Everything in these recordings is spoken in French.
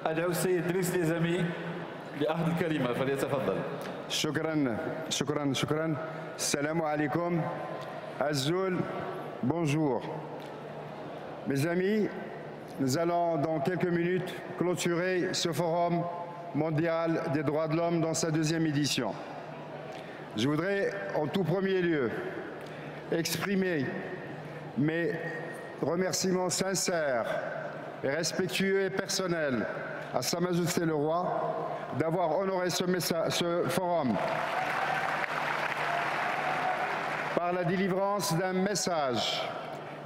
أدعو السيد إدريس اليزامي لأخذ الكلمة فليتفضل. شكرا. السلام عليكم. Azul, bonjour. Mes amis, nous allons dans quelques minutes clôturer ce forum mondial des droits de l'homme dans sa deuxième édition. Je voudrais en tout premier lieu exprimer mes remerciements sincères et respectueux et personnels à Sa Majesté le Roi d'avoir honoré ce forum par la délivrance d'un message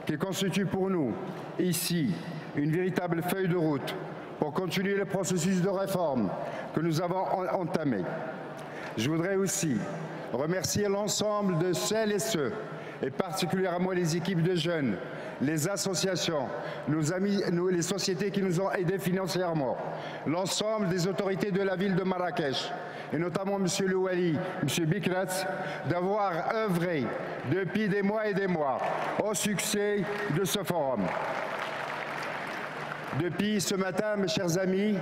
qui constitue pour nous, ici, une véritable feuille de route pour continuer le processus de réforme que nous avons entamé. Je voudrais aussi remercier l'ensemble de celles et ceux, et particulièrement les équipes de jeunes, les associations, nos amis, les sociétés qui nous ont aidés financièrement, l'ensemble des autorités de la ville de Marrakech, et notamment M. Louali, M. Bikrat, d'avoir œuvré depuis des mois et des mois au succès de ce forum. Depuis ce matin, mes chers amis,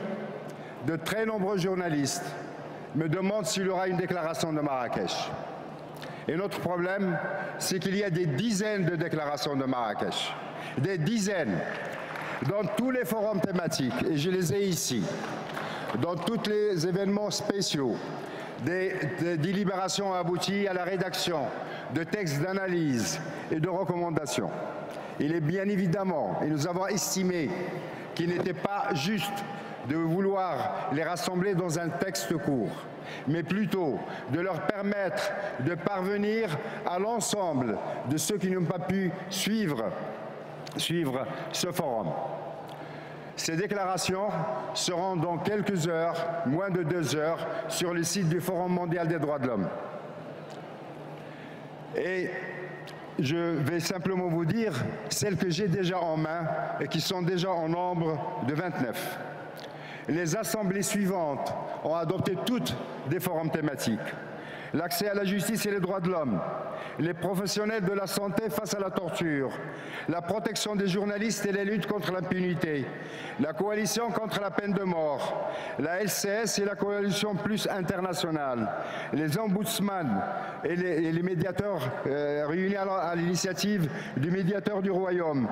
de très nombreux journalistes me demandent s'il y aura une déclaration de Marrakech. Et notre problème, c'est qu'il y a des dizaines de déclarations de Marrakech, des dizaines, dans tous les forums thématiques, et je les ai ici, dans tous les événements spéciaux, des délibérations abouties à la rédaction de textes d'analyse et de recommandations. Il est bien évidemment, et nous avons estimé qu'il n'était pas juste de vouloir les rassembler dans un texte court, mais plutôt de leur permettre de parvenir à l'ensemble de ceux qui n'ont pas pu suivre ce forum. Ces déclarations seront dans quelques heures, moins de 2 heures, sur le site du Forum mondial des droits de l'homme. Et je vais simplement vous dire celles que j'ai déjà en main et qui sont déjà en nombre de 29. Les assemblées suivantes ont adopté toutes des forums thématiques. L'accès à la justice et les droits de l'homme, les professionnels de la santé face à la torture, la protection des journalistes et les luttes contre l'impunité, la coalition contre la peine de mort, la LCS et la coalition plus internationale, les ombudsman et les médiateurs réunis à l'initiative du médiateur du Royaume,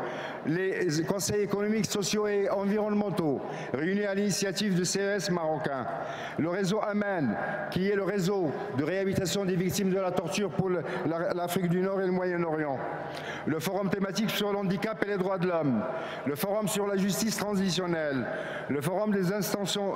les conseils économiques, sociaux et environnementaux réunis à l'initiative du CES marocain, le réseau Amen, qui est le réseau de réhabilitation des victimes de la torture pour l'Afrique du Nord et le Moyen-Orient, le forum thématique sur l'handicap et les droits de l'homme, le forum sur la justice transitionnelle, le forum des instances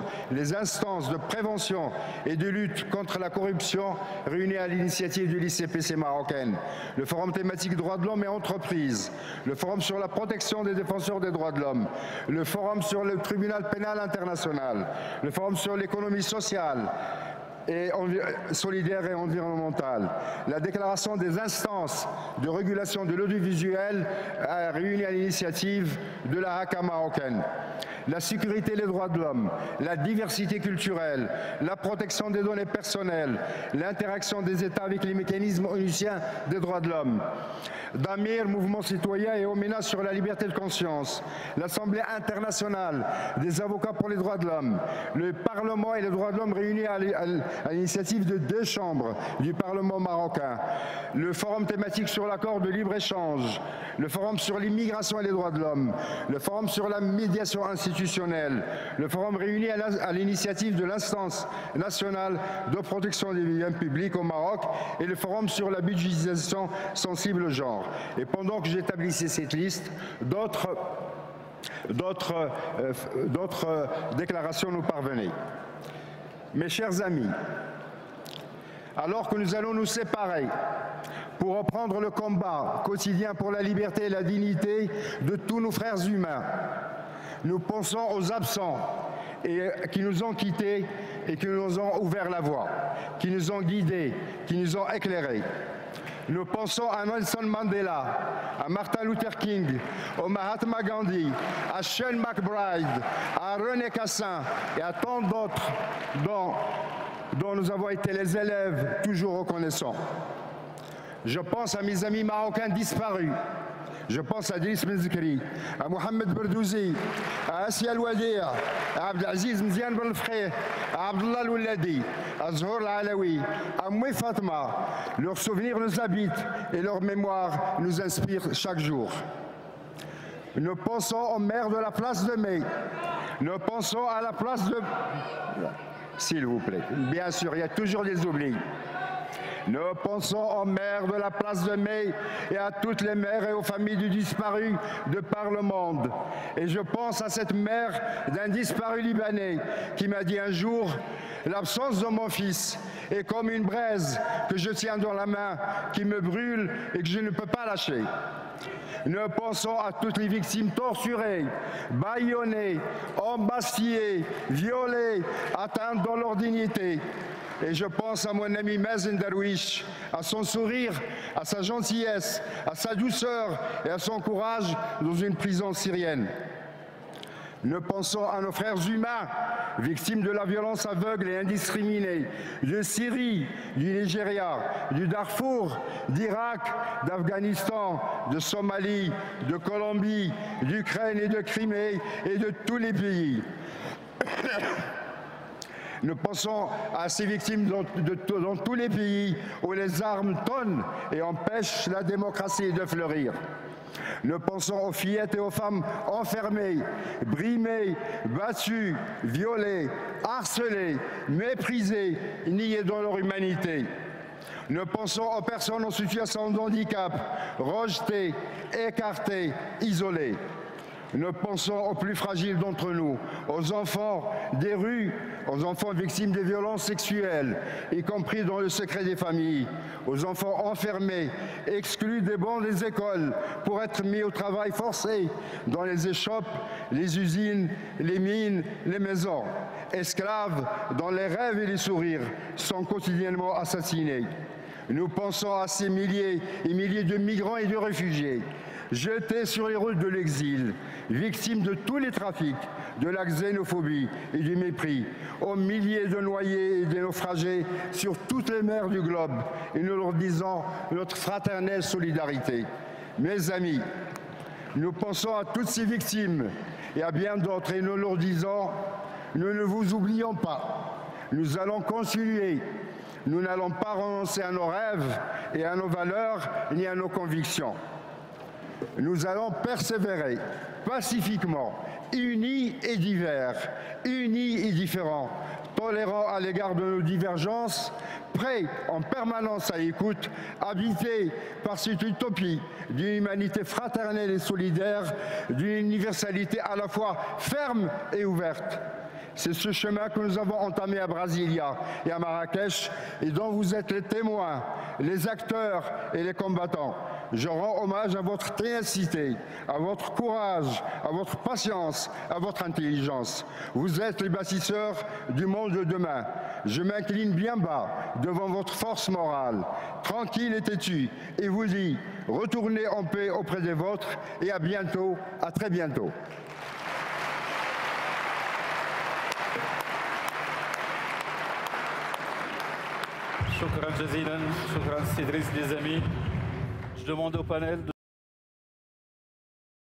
de prévention et de lutte contre la corruption réunies à l'initiative de l'ICPC marocaine, le forum thématique droits de l'homme et entreprises, le forum sur la protection des défenseurs des droits de l'homme, le forum sur le tribunal pénal international, le forum sur l'économie sociale et solidaire et environnementale, la déclaration des instances de régulation de l'audiovisuel réunies à l'initiative de la HACA marocaine, la sécurité et les droits de l'homme, la diversité culturelle, la protection des données personnelles, l'interaction des États avec les mécanismes onusiens des droits de l'homme, Damir, mouvement citoyen et Omena sur la liberté de conscience, l'Assemblée internationale des avocats pour les droits de l'homme, le Parlement et les droits de l'homme réunis à l'initiative de 2 chambres du Parlement marocain, le forum thématique sur l'accord de libre-échange, le forum sur l'immigration et les droits de l'homme, le forum sur la médiation institutionnelle, le forum réuni à l'initiative de l'instance nationale de protection des biens publics au Maroc et le forum sur la budgétisation sensible au genre. Et pendant que j'établissais cette liste, d'autres déclarations nous parvenaient. Mes chers amis, alors que nous allons nous séparer pour reprendre le combat quotidien pour la liberté et la dignité de tous nos frères humains, nous pensons aux absents qui nous ont quittés et qui nous ont ouvert la voie, qui nous ont guidés, qui nous ont éclairés. Nous pensons à Nelson Mandela, à Martin Luther King, au Mahatma Gandhi, à Sean McBride, à René Cassin et à tant d'autres dont nous avons été les élèves toujours reconnaissants. Je pense à mes amis marocains disparus. Je pense à Driss Menzkri, à Mohamed Berdouzi, à Assia Al-Wadia, à Abdelaziz Mziane Ben Lfreh, à Abdullah Al-Ouladi, à Zhour Al-Alawi, à Moui Fatma. Leurs souvenirs nous habitent et leur mémoire nous inspire chaque jour. Nous pensons aux maires de la place de Mai. Nous pensons à la place de... S'il vous plaît. Bien sûr, il y a toujours des oublis. Nous pensons aux maires de la place de Mai et à toutes les mères et aux familles du disparu de par le monde. Et je pense à cette mère d'un disparu libanais qui m'a dit un jour « L'absence de mon fils est comme une braise que je tiens dans la main, qui me brûle et que je ne peux pas lâcher. » Nous pensons à toutes les victimes torturées, bâillonnées, embastillées, violées, atteintes dans leur dignité. Et je pense à mon ami Mazen Darwish, à son sourire, à sa gentillesse, à sa douceur et à son courage dans une prison syrienne. Nous pensons à nos frères humains, victimes de la violence aveugle et indiscriminée, de Syrie, du Nigeria, du Darfour, d'Irak, d'Afghanistan, de Somalie, de Colombie, d'Ukraine et de Crimée et de tous les pays. Nous pensons à ces victimes dans tous les pays où les armes tonnent et empêchent la démocratie de fleurir. Nous pensons aux fillettes et aux femmes enfermées, brimées, battues, violées, harcelées, méprisées, niées dans leur humanité. Nous pensons aux personnes en situation de handicap, rejetées, écartées, isolées. Nous pensons aux plus fragiles d'entre nous, aux enfants des rues, aux enfants victimes des violences sexuelles, y compris dans le secret des familles, aux enfants enfermés, exclus des bancs des écoles pour être mis au travail forcé dans les échoppes, les usines, les mines, les maisons, esclaves dans les rêves et les sourires, sont quotidiennement assassinés. Nous pensons à ces milliers et milliers de migrants et de réfugiés, jetés sur les routes de l'exil, victimes de tous les trafics, de la xénophobie et du mépris, aux milliers de noyés et de naufragés sur toutes les mers du globe, et nous leur disons notre fraternelle solidarité. Mes amis, nous pensons à toutes ces victimes et à bien d'autres, et nous leur disons, nous ne vous oublions pas, nous allons continuer. Nous n'allons pas renoncer à nos rêves et à nos valeurs, ni à nos convictions. Nous allons persévérer pacifiquement, unis et divers, unis et différents, tolérants à l'égard de nos divergences, prêts en permanence à l'écoute, habités par cette utopie d'une humanité fraternelle et solidaire, d'une universalité à la fois ferme et ouverte. C'est ce chemin que nous avons entamé à Brasilia et à Marrakech et dont vous êtes les témoins, les acteurs et les combattants. Je rends hommage à votre ténacité, à votre courage, à votre patience, à votre intelligence. Vous êtes les bâtisseurs du monde de demain. Je m'incline bien bas devant votre force morale, tranquille et têtue, et vous dis, retournez en paix auprès des vôtres et à bientôt, à très bientôt. Shukran jazilan, shukran Idriss, les amis. Je demande au panel de